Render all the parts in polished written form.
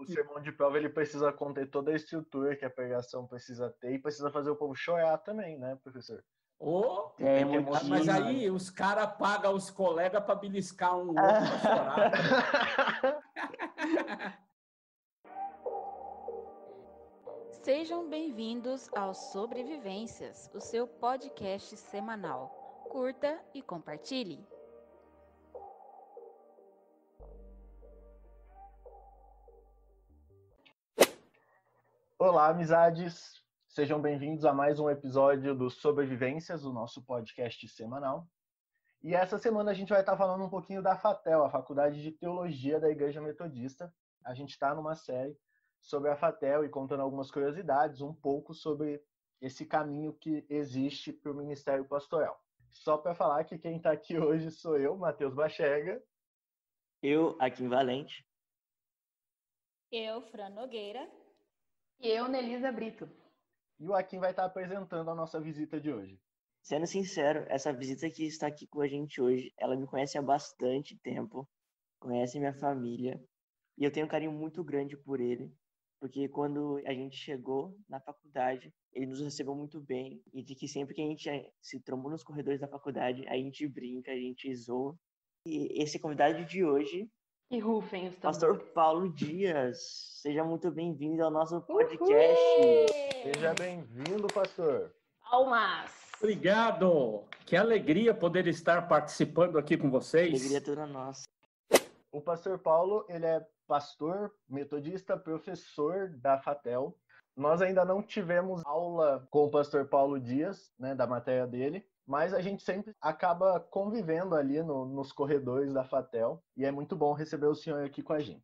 O sermão de prova, ele precisa conter toda a estrutura que a pregação precisa ter e precisa fazer o povo chorar também, né, professor? Oh, Mas aí os caras pagam os colegas para beliscar um outro para chorar. Sejam bem-vindos ao Sobrevivências, o seu podcast semanal. Curta e compartilhe. Olá, amizades! Sejam bem-vindos a mais um episódio do Sobrevivências, o nosso podcast semanal. E essa semana a gente vai estar falando um pouquinho da FATEL, a Faculdade de Teologia da Igreja Metodista. A gente está numa série sobre a FATEL e contando algumas curiosidades, um pouco sobre esse caminho que existe para o Ministério Pastoral. Só para falar que quem está aqui hoje sou eu, Matheus Bachega. Eu, Akin Valente. Eu, Fran Nogueira. E eu, Nelisa Brito. E o Akin vai estar apresentando a nossa visita de hoje. Sendo sincero, essa visita que está aqui com a gente hoje, ela me conhece há bastante tempo, conhece minha família, e eu tenho um carinho muito grande por ele, porque quando a gente chegou na faculdade, ele nos recebeu muito bem, e de que sempre que a gente se trombou nos corredores da faculdade, a gente brinca, a gente zoa. E esse convidado de hoje, e rufem os tambores. Pastor Paulo Dias, seja muito bem-vindo ao nosso podcast. Seja bem-vindo, pastor. Palmas! Obrigado! Que alegria poder estar participando aqui com vocês. Alegria toda nossa. O pastor Paulo, ele é pastor, metodista, professor da FATEL. Nós ainda não tivemos aula com o pastor Paulo Dias, né, da matéria dele, mas a gente sempre acaba convivendo ali nos corredores da FATEL e é muito bom receber o senhor aqui com a gente.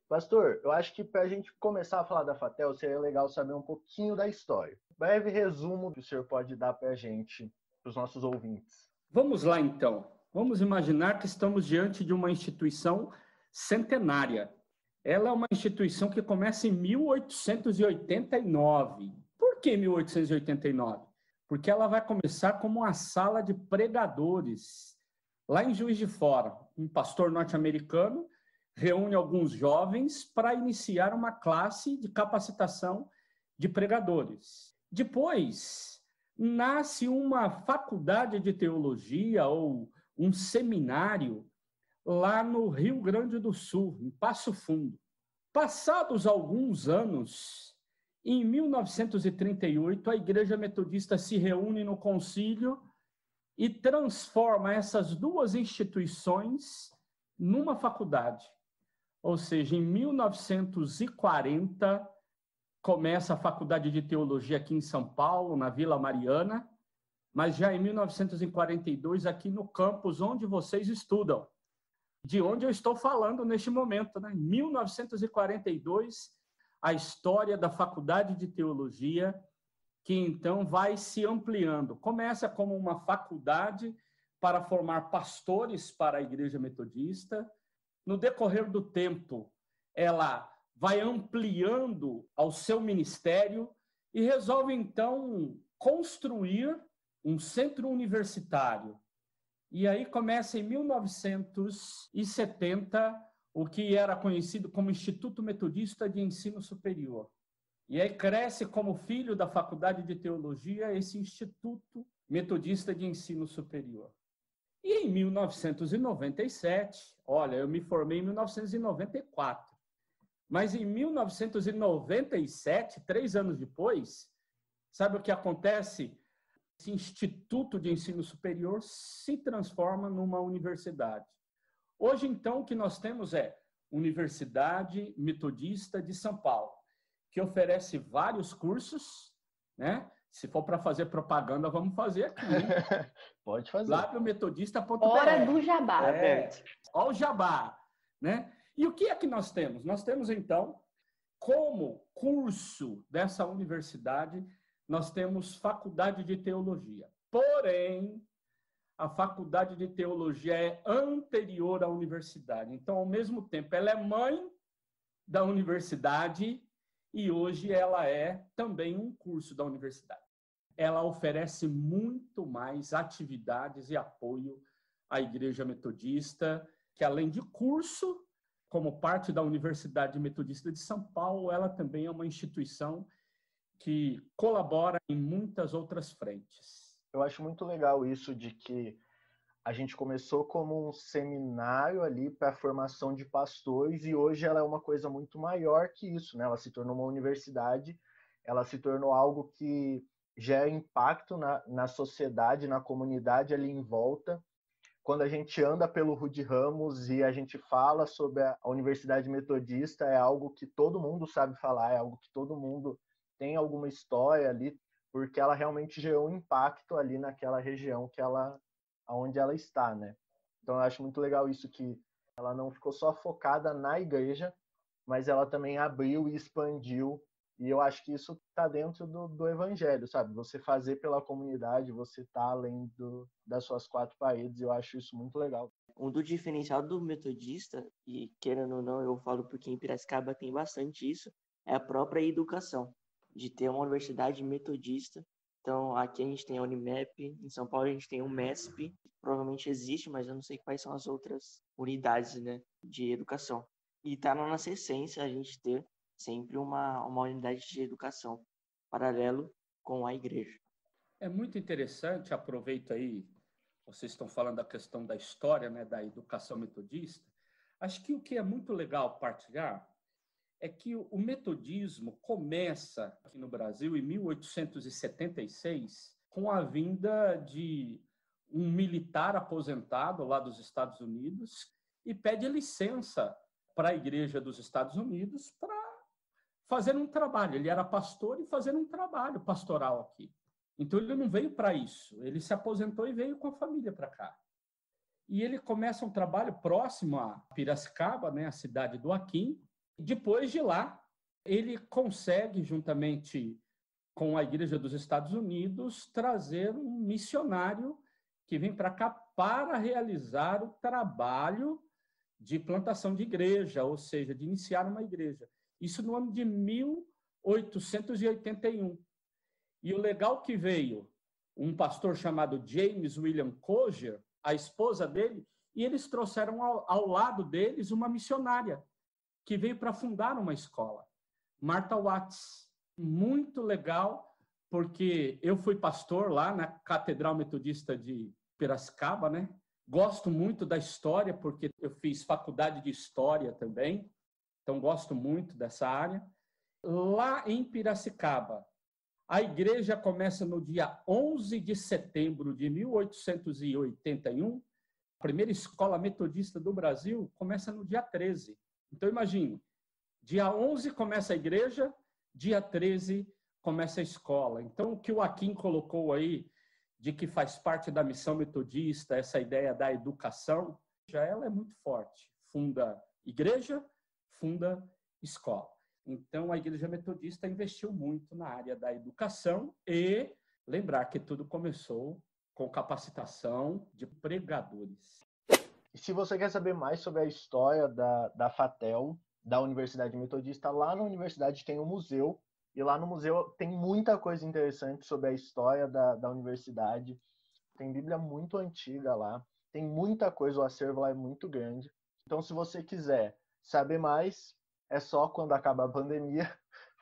Pastor, eu acho que para a gente começar a falar da FATEL, seria legal saber um pouquinho da história. Breve resumo que o senhor pode dar para a gente, para os nossos ouvintes. Vamos lá, então. Vamos imaginar que estamos diante de uma instituição centenária. Ela é uma instituição que começa em 1889. Por que 1889? Porque ela vai começar como uma sala de pregadores. Lá em Juiz de Fora, um pastor norte-americano reúne alguns jovens para iniciar uma classe de capacitação de pregadores. Depois, nasce uma faculdade de teologia ou um seminário lá no Rio Grande do Sul, em Passo Fundo. Passados alguns anos, em 1938, a Igreja Metodista se reúne no concílio e transforma essas duas instituições numa faculdade. Ou seja, em 1940, começa a Faculdade de Teologia aqui em São Paulo, na Vila Mariana, mas já em 1942, aqui no campus onde vocês estudam, de onde eu estou falando neste momento, né? Em 1942, a história da Faculdade de Teologia, que então vai se ampliando. Começa como uma faculdade para formar pastores para a Igreja Metodista. No decorrer do tempo, ela vai ampliando ao seu ministério e resolve, então, construir um centro universitário. E aí começa em 1970 o que era conhecido como Instituto Metodista de Ensino Superior. E aí cresce como filho da Faculdade de Teologia esse Instituto Metodista de Ensino Superior. E em 1997, olha, eu me formei em 1994, mas em 1997, 3 anos depois, sabe o que acontece? Esse Instituto de Ensino Superior se transforma numa universidade. Hoje, então, o que nós temos é Universidade Metodista de São Paulo, que oferece vários cursos, né? Se for para fazer propaganda, vamos fazer aqui. Pode fazer. Lábiometodista.br. Hora do jabá. Olha o jabá, né? E o que é que nós temos? Nós temos, então, como curso dessa universidade, nós temos Faculdade de Teologia. Porém, a Faculdade de Teologia é anterior à universidade. Então, ao mesmo tempo, ela é mãe da universidade e hoje ela é também um curso da universidade. Ela oferece muito mais atividades e apoio à Igreja Metodista, que além de curso, como parte da Universidade Metodista de São Paulo, ela também é uma instituição que colabora em muitas outras frentes. Eu acho muito legal isso de que a gente começou como um seminário ali para a formação de pastores e hoje ela é uma coisa muito maior que isso, né? Ela se tornou uma universidade, ela se tornou algo que gera impacto na sociedade, na comunidade ali em volta. Quando a gente anda pelo Rude Ramos e a gente fala sobre a Universidade Metodista, é algo que todo mundo sabe falar, é algo que todo mundo tem alguma história ali, porque ela realmente gerou um impacto ali naquela região onde ela está, né? Então eu acho muito legal isso, que ela não ficou só focada na igreja, mas ela também abriu e expandiu. E eu acho que isso está dentro do evangelho, sabe? Você fazer pela comunidade, você tá além das suas quatro paredes, e eu acho isso muito legal. Um do diferencial do metodista, e querendo ou não, eu falo porque em Piracicaba tem bastante isso, é a própria educação, de ter uma universidade metodista. Então, aqui a gente tem a Unimep, em São Paulo a gente tem o MESP, provavelmente existe, mas eu não sei quais são as outras unidades, né, de educação. E está na nossa essência a gente ter sempre uma unidade de educação paralelo com a igreja. É muito interessante, aproveito aí, vocês estão falando da questão da história, né, da educação metodista. Acho que o que é muito legal partilhar é que o metodismo começa aqui no Brasil em 1876, com a vinda de um militar aposentado lá dos Estados Unidos e pede licença para a Igreja dos Estados Unidos para fazer um trabalho. Ele era pastor e fazendo um trabalho pastoral aqui. Então ele não veio para isso, ele se aposentou e veio com a família para cá. E ele começa um trabalho próximo a Piracicaba, né, a cidade do Aquim. Depois de lá, ele consegue, juntamente com a Igreja dos Estados Unidos, trazer um missionário que vem para cá para realizar o trabalho de plantação de igreja, ou seja, de iniciar uma igreja. Isso no ano de 1881. E o legal que veio um pastor chamado James William Coger, a esposa dele, e eles trouxeram ao lado deles uma missionária que veio para fundar uma escola, Martha Watts. Muito legal, porque eu fui pastor lá na Catedral Metodista de Piracicaba, né? Gosto muito da história, porque eu fiz faculdade de história também, então gosto muito dessa área. Lá em Piracicaba, a igreja começa no dia 11 de setembro de 1881. A primeira escola metodista do Brasil começa no dia 13. Então, imagine, dia 11 começa a igreja, dia 13 começa a escola. Então, o que o Aquim colocou aí, de que faz parte da missão metodista, essa ideia da educação, já ela é muito forte. Funda igreja, funda escola. Então, a Igreja Metodista investiu muito na área da educação e lembrar que tudo começou com capacitação de pregadores. E se você quer saber mais sobre a história da FATEL, da Universidade Metodista, lá na universidade tem um museu, e lá no museu tem muita coisa interessante sobre a história da universidade. Tem Bíblia muito antiga lá, tem muita coisa, o acervo lá é muito grande. Então, se você quiser saber mais, é só quando acabar a pandemia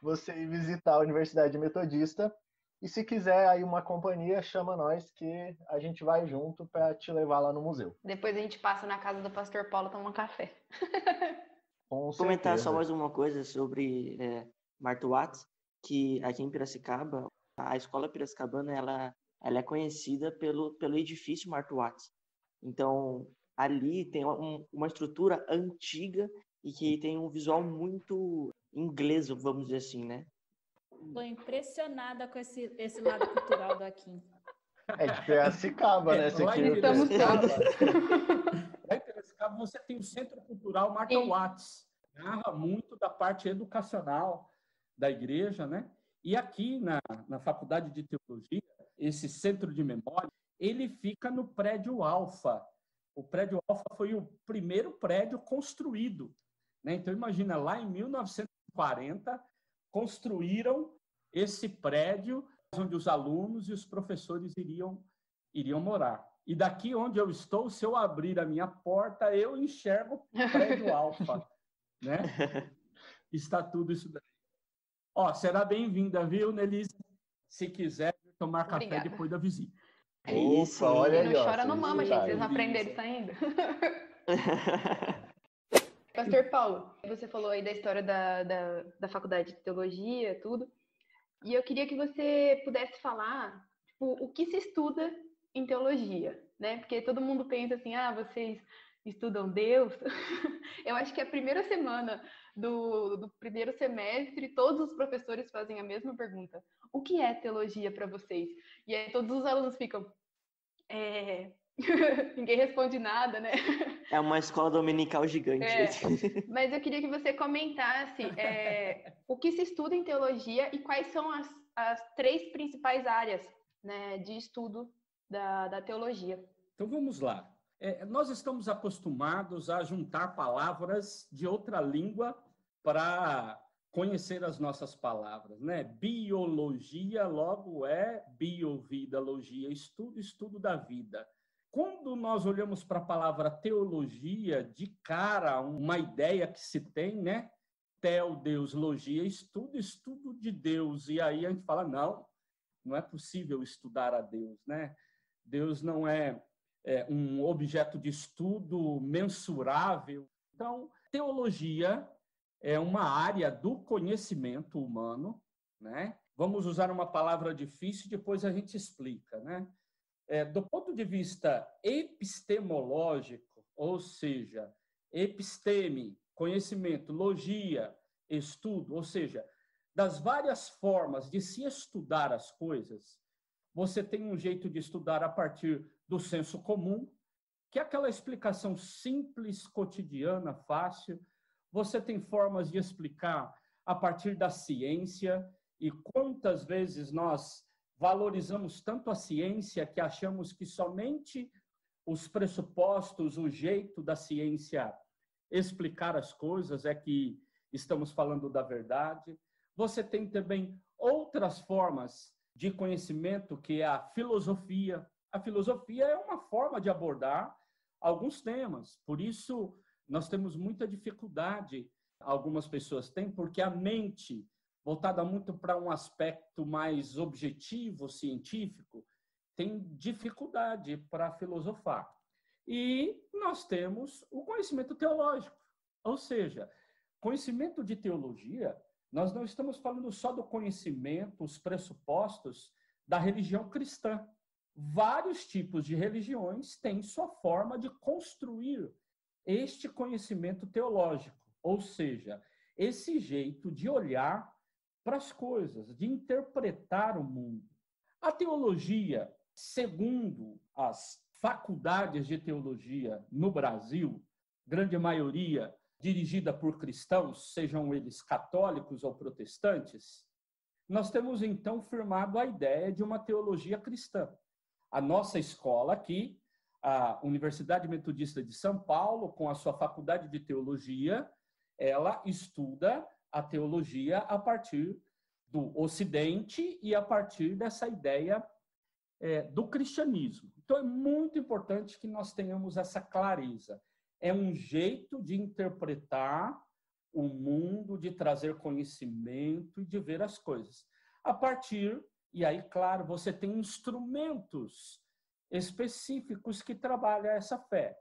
você ir visitar a Universidade Metodista. E se quiser aí uma companhia, chama nós que a gente vai junto para te levar lá no museu. Depois a gente passa na casa do Pastor Paulo tomar um café. Com Comentar certeza. só mais uma coisa sobre Martha Watts, que aqui em Piracicaba, a escola piracicabana, ela é conhecida pelo edifício Martha Watts. Então, ali tem uma estrutura antiga e que tem um visual muito inglês, vamos dizer assim, né? Estou impressionada com esse lado cultural do Aquim. É de Piracicaba, né? Lá em Estamos Piracicaba você tem o Centro Cultural Martha Watts. Narra muito da parte educacional da igreja, né? E aqui na Faculdade de Teologia, esse centro de memória, ele fica no prédio Alfa. O prédio Alfa foi o primeiro prédio construído, né? Então, imagina, lá em 1940, construíram esse prédio onde os alunos e os professores iriam morar. E daqui onde eu estou, se eu abrir a minha porta, eu enxergo o prédio Alfa. né? Está tudo isso daí. Ó, será bem-vinda, viu, Nelise? Se quiser tomar café Obrigada. depois da visita. É isso, Opa, olha E aí, não ó. chora no mama, gente. Vocês não Delícia. aprenderam isso ainda. Pastor Paulo, você falou aí da história da faculdade de teologia, tudo. E eu queria que você pudesse falar, tipo, o que se estuda em teologia, né? Porque todo mundo pensa assim, vocês estudam Deus. Eu acho que a primeira semana do primeiro semestre, todos os professores fazem a mesma pergunta. O que é teologia para vocês? E aí todos os alunos ficam... Ninguém responde nada, né? É uma escola dominical gigante. Mas eu queria que você comentasse o que se estuda em teologia e quais são as 3 principais áreas, né, de estudo da teologia. Então vamos lá. Nós estamos acostumados a juntar palavras de outra língua para conhecer as nossas palavras, né? Biologia logo é biovidalogia, estudo da vida. Quando nós olhamos para a palavra teologia, de cara, uma ideia que se tem, né? Teodeuslogia, estudo de Deus. E aí a gente fala, não é possível estudar a Deus, né? Deus não é um objeto de estudo mensurável. Então, teologia é uma área do conhecimento humano, né? Vamos usar uma palavra difícil, depois a gente explica, né? Do ponto de vista epistemológico, ou seja, episteme, conhecimento, logia, estudo, ou seja, das várias formas de se estudar as coisas, você tem um jeito de estudar a partir do senso comum, que é aquela explicação simples, cotidiana, fácil. Você tem formas de explicar a partir da ciência, e quantas vezes nós valorizamos tanto a ciência que achamos que somente os pressupostos, o jeito da ciência explicar as coisas é que estamos falando da verdade. Você tem também outras formas de conhecimento, que é a filosofia. A filosofia é uma forma de abordar alguns temas. Por isso, nós temos muita dificuldade, algumas pessoas têm, porque a mente voltada muito para um aspecto mais objetivo, científico, tem dificuldade para filosofar. E nós temos o conhecimento teológico, ou seja, conhecimento de teologia, nós não estamos falando só do conhecimento, os pressupostos da religião cristã. Vários tipos de religiões têm sua forma de construir este conhecimento teológico, ou seja, esse jeito de olhar para as coisas, de interpretar o mundo. A teologia, segundo as faculdades de teologia no Brasil, grande maioria dirigida por cristãos, sejam eles católicos ou protestantes, nós temos então firmado a ideia de uma teologia cristã. A nossa escola aqui, a Universidade Metodista de São Paulo, com a sua faculdade de teologia, ela estuda a teologia a partir do Ocidente e a partir dessa ideia do cristianismo. Então, é muito importante que nós tenhamos essa clareza. É um jeito de interpretar o mundo, de trazer conhecimento e de ver as coisas. A partir, e aí, claro, você tem instrumentos específicos que trabalham essa fé.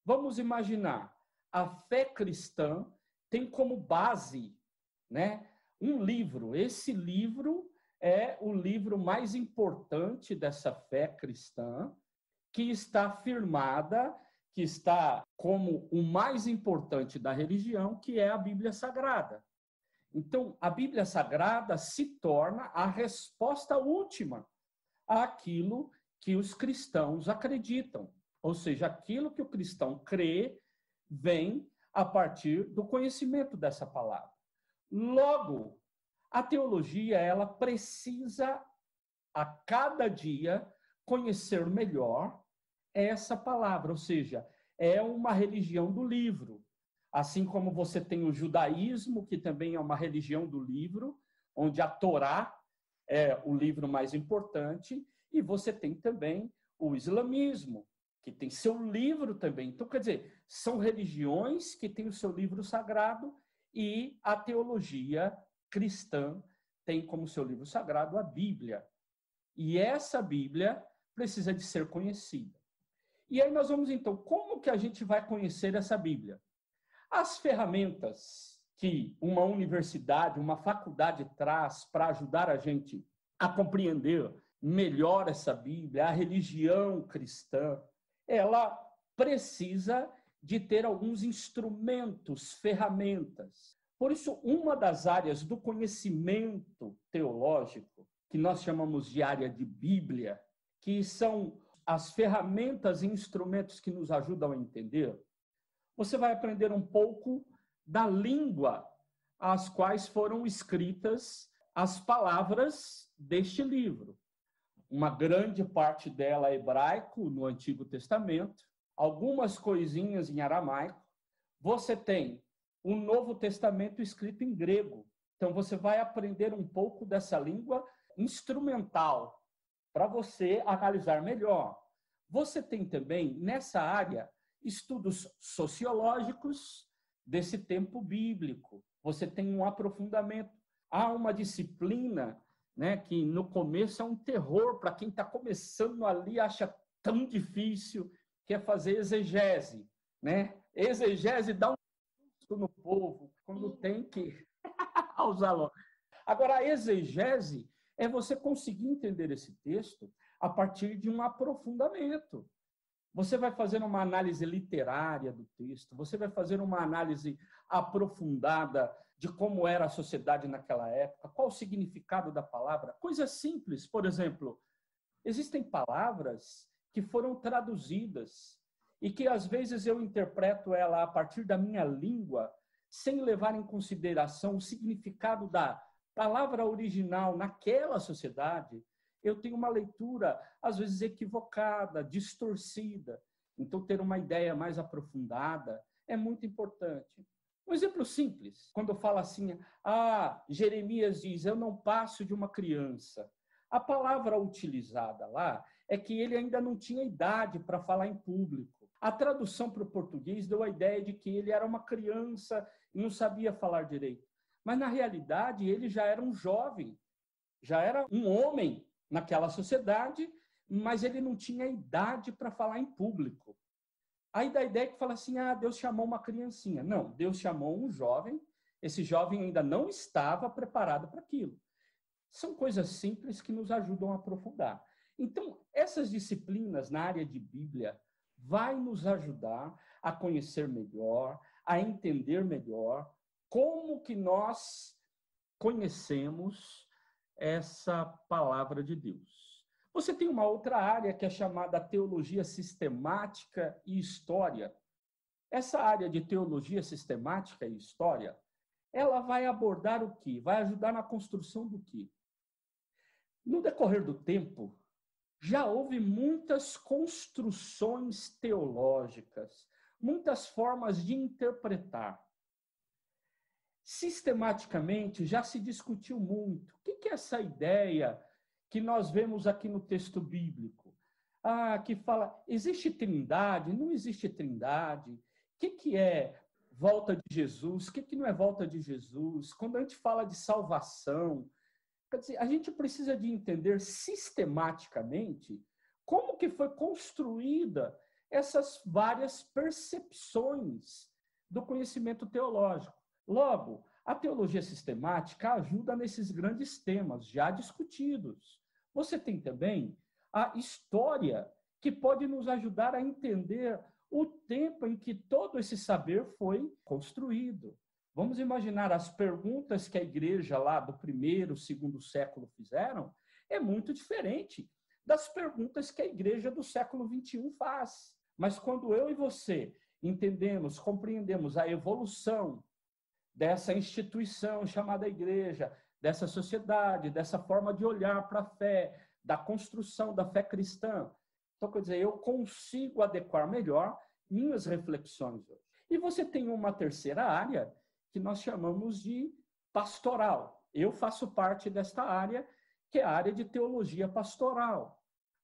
Vamos imaginar, a fé cristã tem como base, né, um livro. Esse livro é o livro mais importante dessa fé cristã, que está firmada, que está como o mais importante da religião, que é a Bíblia Sagrada. Então, a Bíblia Sagrada se torna a resposta última àquilo que os cristãos acreditam. Ou seja, aquilo que o cristão crê vem a partir do conhecimento dessa palavra. Logo, a teologia, ela precisa, a cada dia, conhecer melhor essa palavra, ou seja, é uma religião do livro. Assim como você tem o judaísmo, que também é uma religião do livro, onde a Torá é o livro mais importante, e você tem também o islamismo, que tem seu livro também. Então, quer dizer, são religiões que têm o seu livro sagrado e a teologia cristã tem como seu livro sagrado a Bíblia. E essa Bíblia precisa de ser conhecida. E aí nós vamos, então, como que a gente vai conhecer essa Bíblia? As ferramentas que uma universidade, uma faculdade traz para ajudar a gente a compreender melhor essa Bíblia, a religião cristã, ela precisa de ter alguns instrumentos, ferramentas. Por isso, uma das áreas do conhecimento teológico, que nós chamamos de área de Bíblia, que são as ferramentas e instrumentos que nos ajudam a entender, você vai aprender um pouco da língua às quais foram escritas as palavras deste livro. Uma grande parte dela é hebraico, no Antigo Testamento, algumas coisinhas em aramaico. Você tem o Novo Testamento escrito em grego. Então, você vai aprender um pouco dessa língua instrumental para você analisar melhor. Você tem também, nessa área, estudos sociológicos desse tempo bíblico. Você tem um aprofundamento. Há uma disciplina, né, que no começo é um terror para quem está começando ali, acha tão difícil, que é fazer exegese, né? Exegese dá um susto no povo quando tem que usá-lo. Agora, a exegese é você conseguir entender esse texto a partir de um aprofundamento. Você vai fazer uma análise literária do texto, você vai fazer uma análise aprofundada de como era a sociedade naquela época, qual o significado da palavra. Coisas simples, por exemplo, existem palavras que foram traduzidas e que às vezes eu interpreto ela a partir da minha língua, sem levar em consideração o significado da palavra original naquela sociedade. Eu tenho uma leitura, às vezes, equivocada, distorcida. Então, ter uma ideia mais aprofundada é muito importante. Um exemplo simples, quando eu falo assim, Jeremias diz, eu não passo de uma criança. A palavra utilizada lá é que ele ainda não tinha idade para falar em público. A tradução para o português deu a ideia de que ele era uma criança e não sabia falar direito. Mas, na realidade, ele já era um jovem, já era um homem naquela sociedade, mas ele não tinha idade para falar em público. Aí dá a ideia que fala assim, Deus chamou uma criancinha. Não, Deus chamou um jovem, esse jovem ainda não estava preparado para aquilo. São coisas simples que nos ajudam a aprofundar. Então, essas disciplinas na área de Bíblia vai nos ajudar a conhecer melhor, a entender melhor como que nós conhecemos essa palavra de Deus. Você tem uma outra área que é chamada teologia sistemática e história. Essa área de teologia sistemática e história, ela vai abordar o quê? Vai ajudar na construção do quê? No decorrer do tempo, já houve muitas construções teológicas, muitas formas de interpretar. Sistematicamente, já se discutiu muito. O que é essa ideia que nós vemos aqui no texto bíblico? Que fala, existe trindade? Não existe trindade? O que é volta de Jesus? O que não é volta de Jesus? Quando a gente fala de salvação, quer dizer, a gente precisa de entender sistematicamente como que foi construída essas várias percepções do conhecimento teológico. Logo, a teologia sistemática ajuda nesses grandes temas já discutidos. Você tem também a história, que pode nos ajudar a entender o tempo em que todo esse saber foi construído. Vamos imaginar as perguntas que a igreja lá do primeiro, segundo século fizeram, é muito diferente das perguntas que a igreja do século XXI faz. Mas quando eu e você entendemos, compreendemos a evolução dessa instituição chamada igreja, dessa sociedade, dessa forma de olhar para a fé, da construção da fé cristã, então, quer dizer, eu consigo adequar melhor minhas reflexões hoje. E você tem uma terceira área, que nós chamamos de pastoral. Eu faço parte desta área, que é a área de teologia pastoral.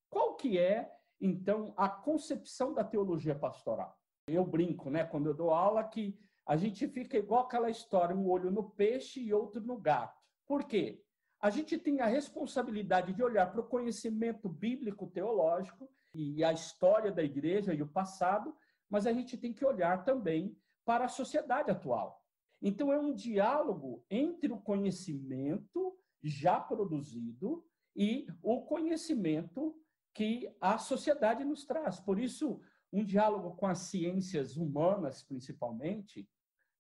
Qual que é então, a concepção da teologia pastoral. Eu brinco, né, quando eu dou aula, que a gente fica igual aquela história, um olho no peixe e outro no gato. Por quê? A gente tem a responsabilidade de olhar para o conhecimento bíblico teológico e a história da igreja e o passado, mas a gente tem que olhar também para a sociedade atual. Então, é um diálogo entre o conhecimento já produzido e o conhecimento que a sociedade nos traz. Por isso, um diálogo com as ciências humanas, principalmente,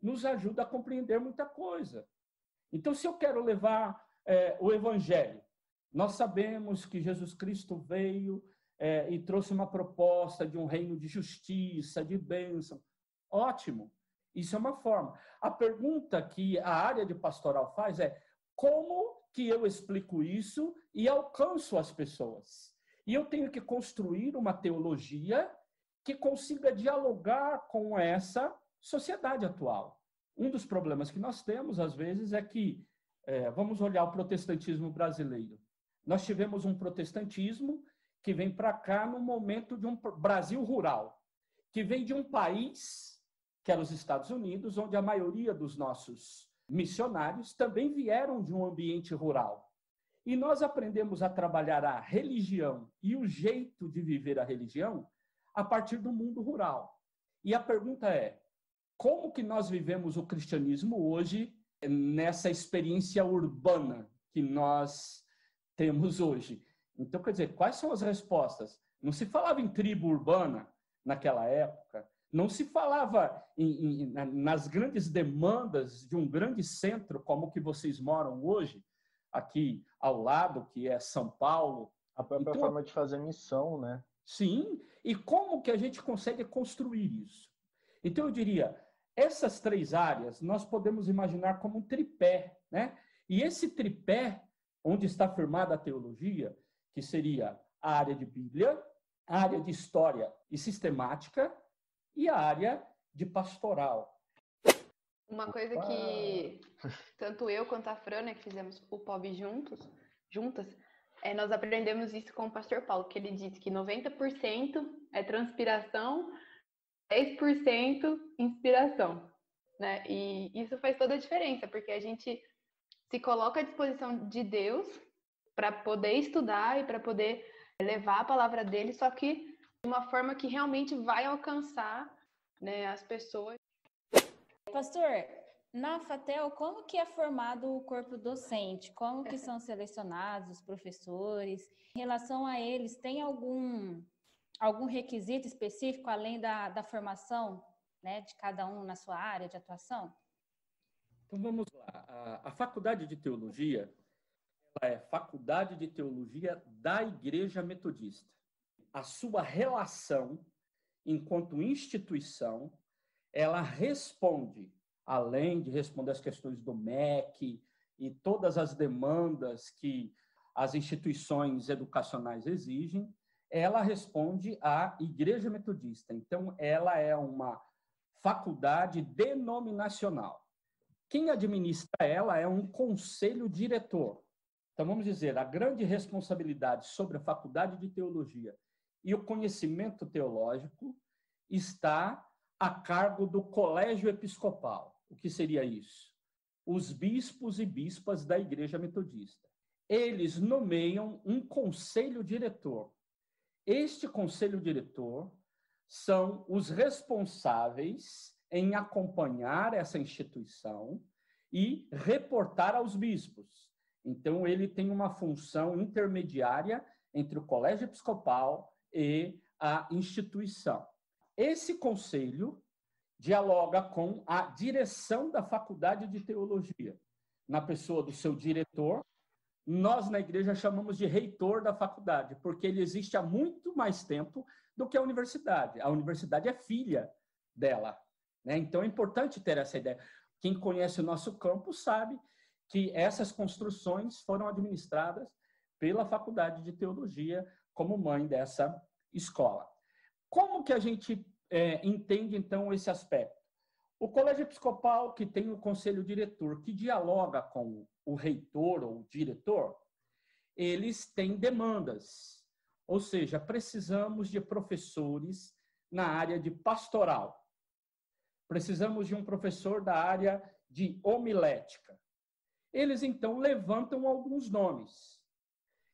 nos ajuda a compreender muita coisa. Então, se eu quero levar o Evangelho, nós sabemos que Jesus Cristo veio e trouxe uma proposta de um reino de justiça, de bênção. Ótimo, isso é uma forma. A pergunta que a área de pastoral faz é: como que eu explico isso e alcanço as pessoas? E eu tenho que construir uma teologia que consiga dialogar com essa sociedade atual. Um dos problemas que nós temos, às vezes, é que, vamos olhar o protestantismo brasileiro. Nós tivemos um protestantismo que vem para cá no momento de um Brasil rural, que vem de um país, que era os Estados Unidos, onde a maioria dos nossos missionários também vieram de um ambiente rural. E nós aprendemos a trabalhar a religião e o jeito de viver a religião a partir do mundo rural. E a pergunta é: como que nós vivemos o cristianismo hoje nessa experiência urbana que nós temos hoje? Então, quer dizer, quais são as respostas? Não se falava em tribo urbana naquela época, não se falava nas grandes demandas de um grande centro como o que vocês moram hoje, aqui ao lado, que é São Paulo. A própria forma de fazer missão, né? Sim, e como que a gente consegue construir isso? Então, eu diria, essas três áreas nós podemos imaginar como um tripé, né? E esse tripé, onde está firmada a teologia, que seria a área de Bíblia, a área de história e sistemática e a área de pastoral. Uma coisa que tanto eu quanto a Fran, né, que fizemos o POB juntas, nós aprendemos isso com o pastor Paulo, que ele disse que 90% é transpiração, 10% inspiração, né? E isso faz toda a diferença, porque a gente se coloca à disposição de Deus para poder estudar e para poder levar a palavra dele, só que de uma forma que realmente vai alcançar, né, as pessoas. Pastor, na FATEL, como que é formado o corpo docente? Como que são selecionados os professores? Em relação a eles, tem algum requisito específico, além da formação, né, de cada um na sua área de atuação? Então, vamos lá. A Faculdade de Teologia é Faculdade de Teologia da Igreja Metodista. A sua relação, enquanto instituição, ela responde, além de responder as questões do MEC e todas as demandas que as instituições educacionais exigem, ela responde à Igreja Metodista. Então, ela é uma faculdade denominacional. Quem administra ela é um conselho diretor. Então, vamos dizer, a grande responsabilidade sobre a Faculdade de Teologia e o conhecimento teológico está a cargo do Colégio Episcopal. O que seria isso? Os bispos e bispas da Igreja Metodista. Eles nomeiam um conselho diretor. Este conselho diretor são os responsáveis em acompanhar essa instituição e reportar aos bispos. Então, ele tem uma função intermediária entre o Colégio Episcopal e a instituição. Esse conselho dialoga com a direção da Faculdade de Teologia, na pessoa do seu diretor. Nós, na igreja, chamamos de reitor da faculdade, porque ele existe há muito mais tempo do que a universidade. A universidade é filha dela, né? Então, é importante ter essa ideia. Quem conhece o nosso campus sabe que essas construções foram administradas pela Faculdade de Teologia como mãe dessa escola. Como que a gente entende, então, esse aspecto? O Colégio Episcopal, que tem o conselho diretor, que dialoga com o reitor ou o diretor, eles têm demandas. Ou seja, precisamos de professores na área de pastoral. Precisamos de um professor da área de homilética. Eles, então, levantam alguns nomes.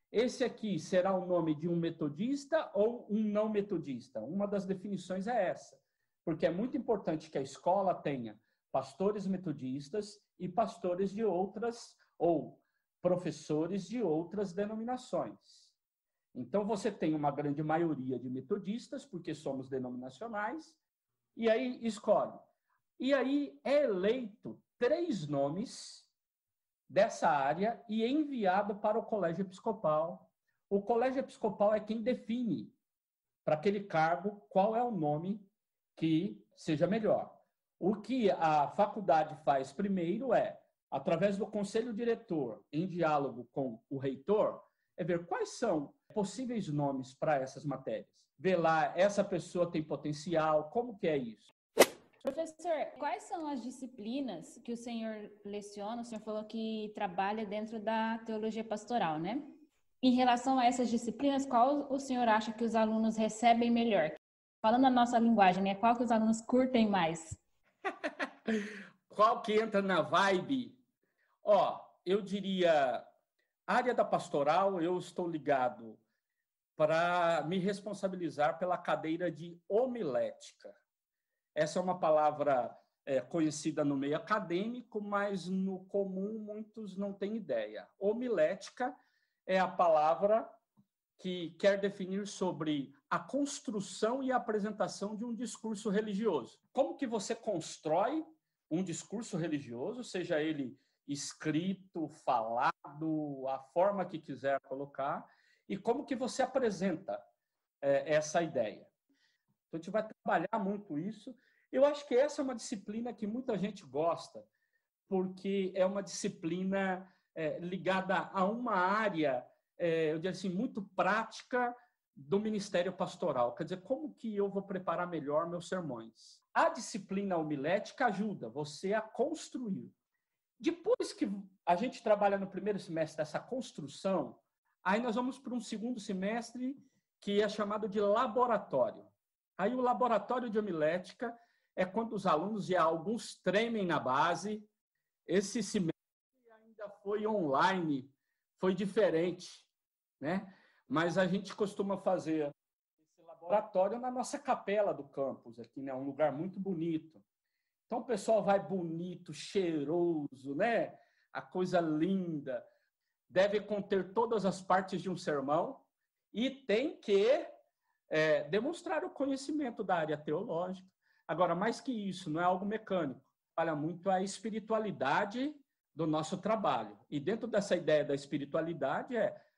Esse aqui será o nome de um metodista ou um não metodista? Uma das definições é essa, porque é muito importante que a escola tenha pastores metodistas e pastores de outras, ou professores de outras denominações. Então, você tem uma grande maioria de metodistas, porque somos denominacionais, e aí escolhe. E aí é eleito 3 nomes dessa área e é enviado para o Colégio Episcopal. O Colégio Episcopal é quem define para aquele cargo qual é o nome que seja melhor. O que a faculdade faz primeiro é, através do conselho diretor, em diálogo com o reitor, é ver quais são possíveis nomes para essas matérias. Ver lá, essa pessoa tem potencial, como que é isso? Professor, quais são as disciplinas que o senhor leciona? O senhor falou que trabalha dentro da teologia pastoral, né? Em relação a essas disciplinas, qual o senhor acha que os alunos recebem melhor? Falando a nossa linguagem, né? Qual que os alunos curtem mais? Qual que entra na vibe? Eu diria, área da pastoral, eu estou ligado para me responsabilizar pela cadeira de homilética. Essa é uma palavra conhecida no meio acadêmico, mas no comum muitos não têm ideia. Homilética é a palavra que quer definir sobre a construção e a apresentação de um discurso religioso. Como que você constrói um discurso religioso, seja ele escrito, falado, a forma que quiser colocar, e como que você apresenta essa ideia. Então, a gente vai trabalhar muito isso. Eu acho que essa é uma disciplina que muita gente gosta, porque é uma disciplina ligada a uma área, eu diria assim, muito prática do ministério pastoral. Quer dizer, como que eu vou preparar melhor meus sermões? A disciplina homilética ajuda você a construir. Depois que a gente trabalha no primeiro semestre dessa construção, aí nós vamos para um segundo semestre que é chamado de laboratório. Aí o laboratório de homilética é quando os alunos, e alguns tremem na base. Esse semestre ainda foi online, foi diferente, né? Mas a gente costuma fazer esse laboratório na nossa capela do campus, aqui, né? Um lugar muito bonito. Então, o pessoal vai bonito, cheiroso, né? A coisa linda. Deve conter todas as partes de um sermão e tem que demonstrar o conhecimento da área teológica. Agora, mais que isso, não é algo mecânico. Fala muito a espiritualidade do nosso trabalho. E dentro dessa ideia da espiritualidade,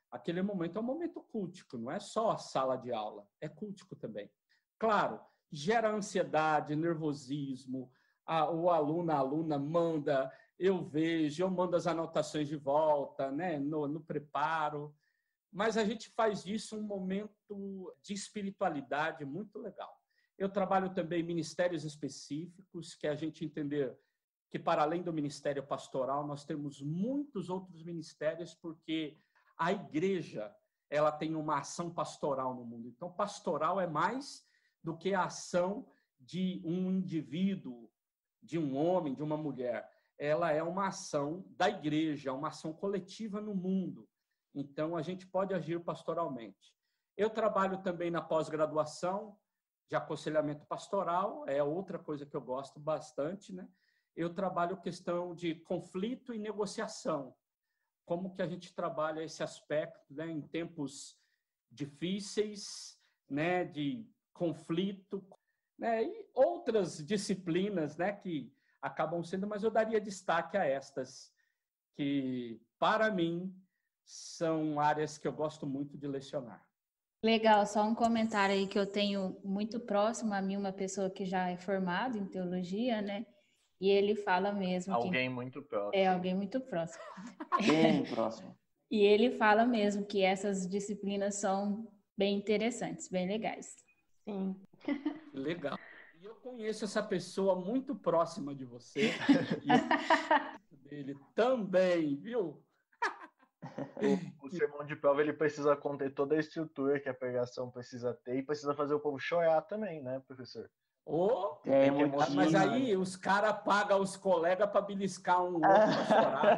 aquele momento é um momento cultico, não é só a sala de aula, é cultico também. Claro, gera ansiedade, nervosismo, o aluno, a aluna manda, eu vejo, eu mando as anotações de volta, né, no preparo, mas a gente faz disso um momento de espiritualidade muito legal. Eu trabalho também em ministérios específicos, que a gente entender que, para além do ministério pastoral, nós temos muitos outros ministérios, porque a igreja ela tem uma ação pastoral no mundo. Então, pastoral é mais do que a ação de um indivíduo, de um homem, de uma mulher. Ela é uma ação da igreja, uma ação coletiva no mundo. Então, a gente pode agir pastoralmente. Eu trabalho também na pós-graduação de aconselhamento pastoral, é outra coisa que eu gosto bastante, né? Eu trabalho questão de conflito e negociação. Como que a gente trabalha esse aspecto, né, em tempos difíceis, né, de conflito, né, e outras disciplinas, né, que acabam sendo, mas eu daria destaque a estas, que, para mim, são áreas que eu gosto muito de lecionar. Legal, só um comentário aí que eu tenho muito próximo a mim, uma pessoa que já é formada em teologia, né? E ele fala mesmo Alguém muito próximo. É alguém muito próximo. Bem próximo. E ele fala mesmo que essas disciplinas são bem interessantes, bem legais. Sim. Legal. E eu conheço essa pessoa muito próxima de você. E dele também, viu? O sermão de prova ele precisa conter toda a estrutura que a pregação precisa ter e precisa fazer o povo chorar também, né, professor? Ô, É, Tem que emocionar. mas aí os caras pagam os colegas para beliscar um outro para chorar.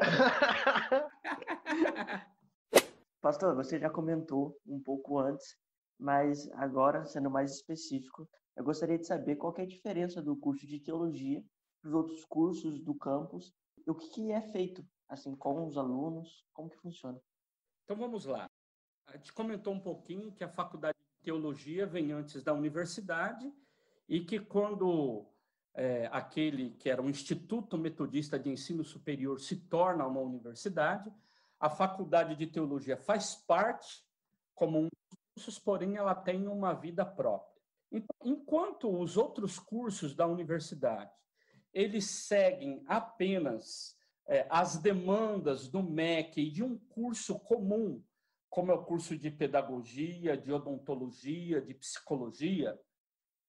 Pastor, você já comentou um pouco antes, mas agora, sendo mais específico, eu gostaria de saber qual que é a diferença do curso de teologia dos outros cursos do campus e o que é feito, assim, com os alunos, como que funciona. Então vamos lá. A gente comentou um pouquinho que a faculdade de teologia vem antes da universidade e que quando aquele que era um Instituto Metodista de Ensino Superior se torna uma universidade, a faculdade de teologia faz parte como um dos cursos, porém ela tem uma vida própria. Então, enquanto os outros cursos da universidade, eles seguem apenas as demandas do MEC e de um curso comum, como é o curso de pedagogia, de odontologia, de psicologia,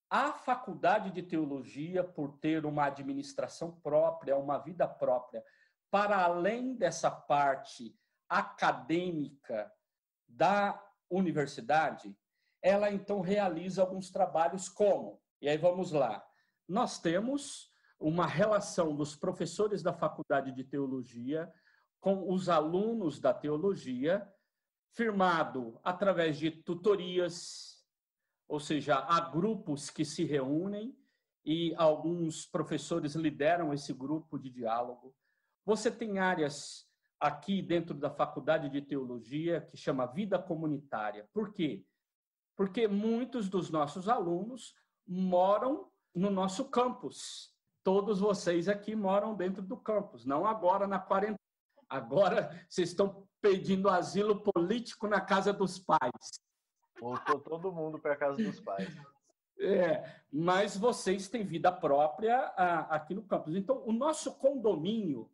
a faculdade de teologia, por ter uma administração própria, uma vida própria, para além dessa parte acadêmica da universidade, ela então realiza alguns trabalhos como, e aí vamos lá, nós temos uma relação dos professores da faculdade de teologia com os alunos da teologia, firmado através de tutorias, ou seja, há grupos que se reúnem e alguns professores lideram esse grupo de diálogo. Você tem áreas aqui dentro da faculdade de teologia que chama vida comunitária. Por quê? Porque muitos dos nossos alunos moram no nosso campus. Todos vocês aqui moram dentro do campus, não agora na quarentena. Agora vocês estão pedindo asilo político na casa dos pais. Voltou todo mundo para a casa dos pais. Mas vocês têm vida própria aqui no campus. Então, o nosso condomínio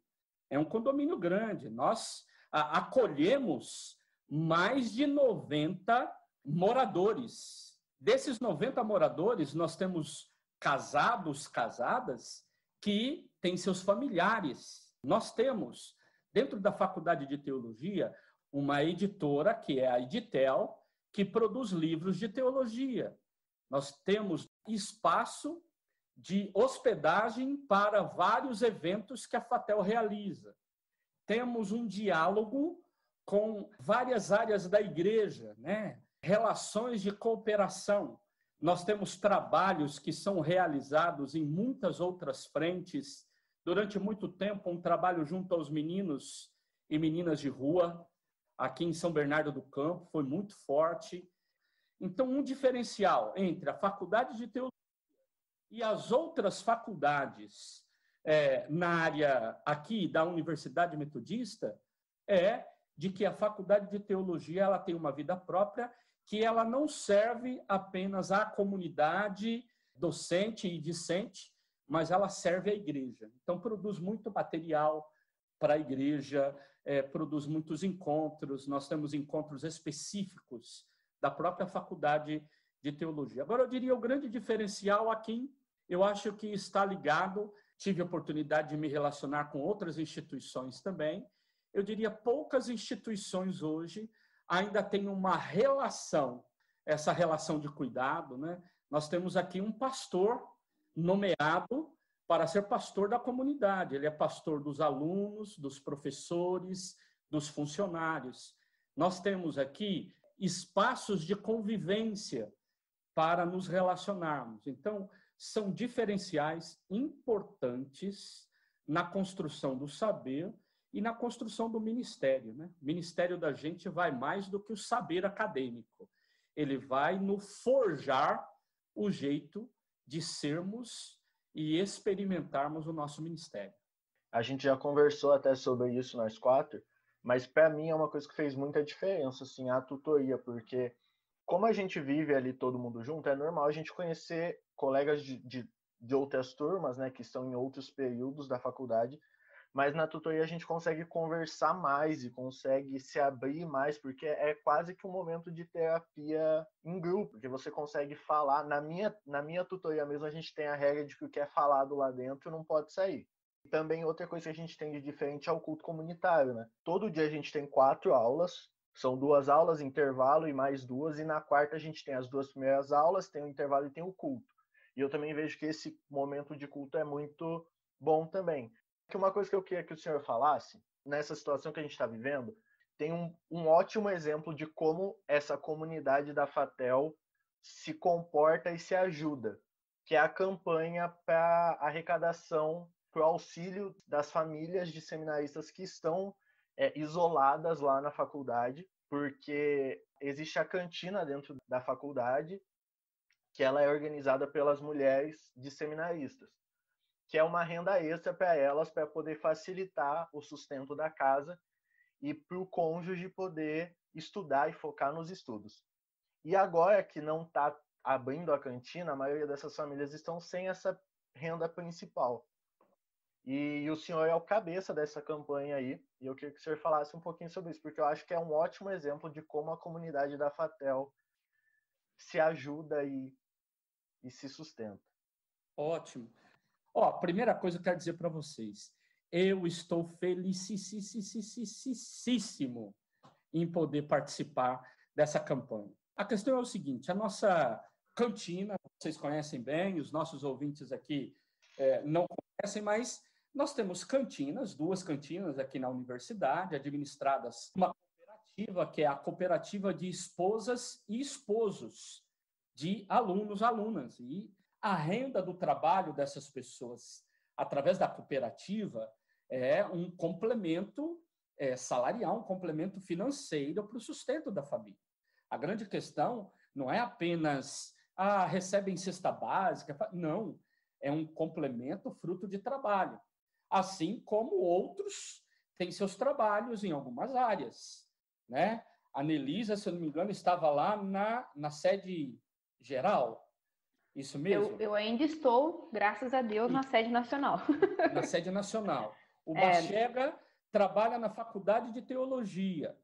é um condomínio grande. Nós acolhemos mais de 90 moradores. Desses 90 moradores, nós temos casados, casadas, que têm seus familiares. Nós temos, dentro da faculdade de teologia, uma editora, que é a Editel, que produz livros de teologia. Nós temos espaço de hospedagem para vários eventos que a FATEL realiza. Temos um diálogo com várias áreas da igreja, né? Relações de cooperação. Nós temos trabalhos que são realizados em muitas outras frentes. Durante muito tempo, um trabalho junto aos meninos e meninas de rua, aqui em São Bernardo do Campo, foi muito forte. Então, um diferencial entre a faculdade de teologia e as outras faculdades na área aqui da Universidade Metodista é de que a faculdade de teologia ela tem uma vida própria, que ela não serve apenas à comunidade docente e discente, mas ela serve à igreja. Então, produz muito material para a igreja, produz muitos encontros, nós temos encontros específicos da própria faculdade de teologia. Agora, eu diria o grande diferencial aqui, eu acho que está ligado, tive a oportunidade de me relacionar com outras instituições também, eu diria poucas instituições hoje ainda têm uma relação, essa relação de cuidado, né? Nós temos aqui um pastor nomeado para ser pastor da comunidade, ele é pastor dos alunos, dos professores, dos funcionários. Nós temos aqui espaços de convivência para nos relacionarmos. Então, são diferenciais importantes na construção do saber e na construção do ministério, né? O ministério da gente vai mais do que o saber acadêmico. Ele vai no forjar o jeito de sermos e experimentarmos o nosso ministério. A gente já conversou até sobre isso nós quatro, mas para mim é uma coisa que fez muita diferença, assim, a tutoria, porque como a gente vive ali todo mundo junto, é normal a gente conhecer colegas de outras turmas, né, que estão em outros períodos da faculdade, mas na tutoria a gente consegue conversar mais e consegue se abrir mais, porque é quase que um momento de terapia em grupo, porque você consegue falar. Na minha tutoria mesmo, a gente tem a regra de que o que é falado lá dentro não pode sair. Também outra coisa que a gente tem de diferente é o culto comunitário, né? Todo dia a gente tem 4 aulas, são 2 aulas, intervalo e mais 2, e na quarta a gente tem as 2 primeiras aulas, tem o intervalo e tem o culto. E eu também vejo que esse momento de culto é muito bom também. Uma coisa que eu queria que o senhor falasse, nessa situação que a gente está vivendo, tem um ótimo exemplo de como essa comunidade da FATEL se comporta e se ajuda, que é a campanha para arrecadação, para o auxílio das famílias de seminaristas que estão isoladas lá na faculdade, porque existe a cantina dentro da faculdade, que ela é organizada pelas mulheres de seminaristas, que é uma renda extra para elas, para poder facilitar o sustento da casa e para o cônjuge poder estudar e focar nos estudos. E agora que não está abrindo a cantina, a maioria dessas famílias estão sem essa renda principal. E o senhor é o cabeça dessa campanha aí, e eu queria que o senhor falasse um pouquinho sobre isso, porque eu acho que é um ótimo exemplo de como a comunidade da FATEL se ajuda e se sustenta. Ótimo. Ó, primeira coisa que eu quero dizer para vocês, eu estou felicíssimo em poder participar dessa campanha. A questão é o seguinte, a nossa cantina, vocês conhecem bem, os nossos ouvintes aqui não conhecem, mas nós temos cantinas, 2 cantinas aqui na universidade, administradas por uma cooperativa, que é a Cooperativa de Esposas e Esposos de alunos, alunas. E a renda do trabalho dessas pessoas, através da cooperativa, é um complemento salarial, um complemento financeiro para o sustento da família. A grande questão não é apenas recebem cesta básica, não, é um complemento fruto de trabalho, assim como outros têm seus trabalhos em algumas áreas, né? A Nelisa, se eu não me engano, estava lá na sede geral. Isso mesmo? Eu ainda estou, graças a Deus, na sede nacional. Na sede nacional. O Bachega trabalha na Faculdade de Teologia.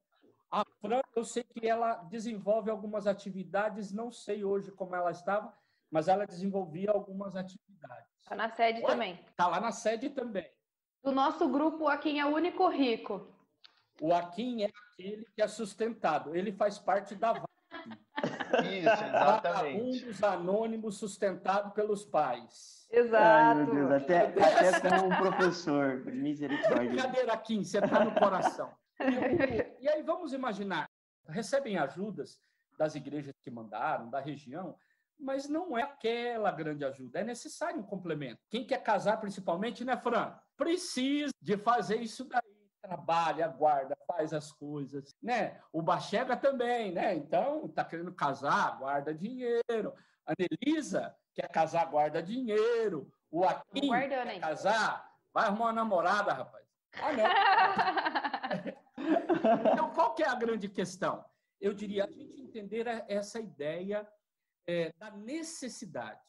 A Fran, eu sei que ela desenvolve algumas atividades, não sei hoje como ela estava, mas ela desenvolvia algumas atividades. Está na sede também. Está lá na sede também. Do nosso grupo, o Akin é o único rico. O Akin é aquele que é sustentado. Ele faz parte da VAC. Isso, exatamente. Vagabundos anônimos sustentado pelos pais. Exato. Ai, meu Deus, até como um professor. Misericórdia. Brincadeira, Akin, você está no coração. E aí vamos imaginar, recebem ajudas das igrejas que mandaram, da região, mas não é aquela grande ajuda, é necessário um complemento. Quem quer casar, principalmente, né, Fran? Precisa de fazer isso daí. Trabalha, guarda, faz as coisas, né? O Bachega também, né? Então, tá querendo casar, guarda dinheiro. A Nelisa quer casar, guarda dinheiro. O Akin quer casar, vai arrumar uma namorada, rapaz. Então, qual que é a grande questão? Eu diria, a gente entender essa ideia da necessidade.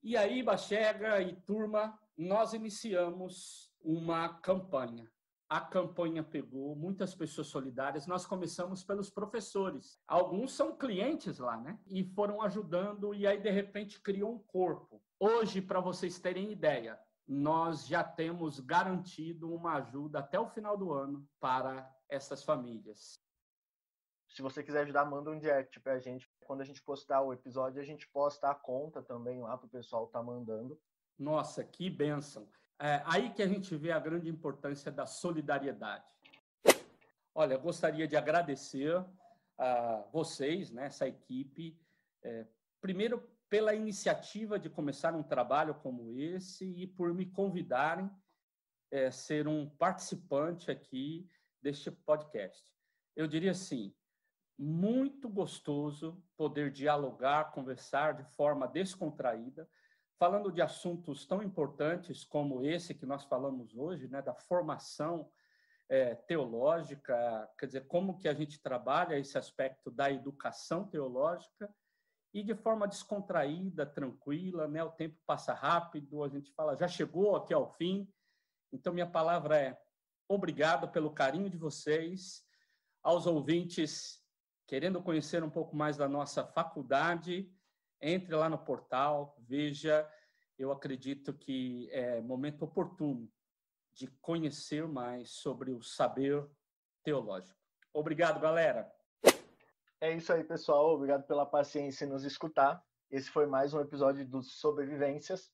E aí, Bachega e turma, nós iniciamos uma campanha. A campanha pegou, muitas pessoas solidárias. Nós começamos pelos professores. Alguns são clientes lá, né? E foram ajudando, e aí, de repente, criou um corpo. Hoje, para vocês terem ideia, nós já temos garantido uma ajuda até o final do ano para essas famílias. Se você quiser ajudar, manda um direct para a gente. Quando a gente postar o episódio, a gente posta a conta também lá para o pessoal estar mandando. Nossa, que bênção! É aí que a gente vê a grande importância da solidariedade. Olha, eu gostaria de agradecer a vocês, né, essa equipe, primeiro pela iniciativa de começar um trabalho como esse e por me convidarem a ser um participante aqui deste podcast. Eu diria assim, muito gostoso poder dialogar, conversar de forma descontraída, falando de assuntos tão importantes como esse que nós falamos hoje, né, da formação teológica, quer dizer, como que a gente trabalha esse aspecto da educação teológica e de forma descontraída, tranquila, né, o tempo passa rápido, a gente fala, já chegou aqui ao fim, então minha palavra é obrigado pelo carinho de vocês, aos ouvintes querendo conhecer um pouco mais da nossa faculdade, entre lá no portal, veja, eu acredito que é momento oportuno de conhecer mais sobre o saber teológico. Obrigado, galera. É isso aí, pessoal. Obrigado pela paciência em nos escutar. Esse foi mais um episódio dos Sobrevivências.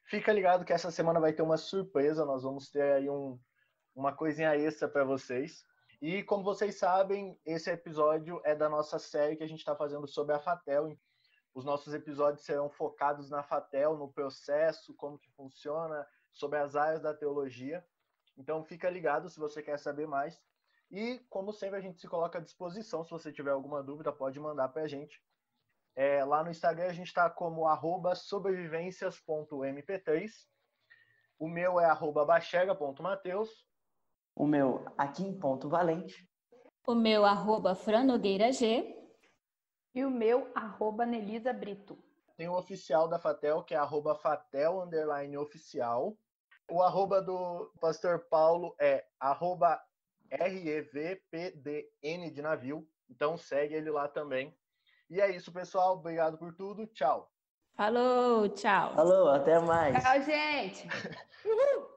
Fica ligado que essa semana vai ter uma surpresa. Nós vamos ter aí uma coisinha extra para vocês. E como vocês sabem, esse episódio é da nossa série que a gente está fazendo sobre a FATEL. Os nossos episódios serão focados na FATEL, no processo, como que funciona, sobre as áreas da teologia. Então fica ligado se você quer saber mais. E, como sempre, a gente se coloca à disposição. Se você tiver alguma dúvida, pode mandar para a gente. Lá no Instagram a gente está como @sobrevivências.mp3. O meu é @bachega.mateus. O meu, Akim.valente. O meu, @franogueirag. E o meu, @Nelisa Brito. Tem o oficial da FATEL, que é @fatel_oficial. O @ do Pastor Paulo é @REVPDN de navio. Então segue ele lá também. E é isso, pessoal. Obrigado por tudo. Tchau. Falou, tchau. Falou, até mais. Tchau, gente! Uhul!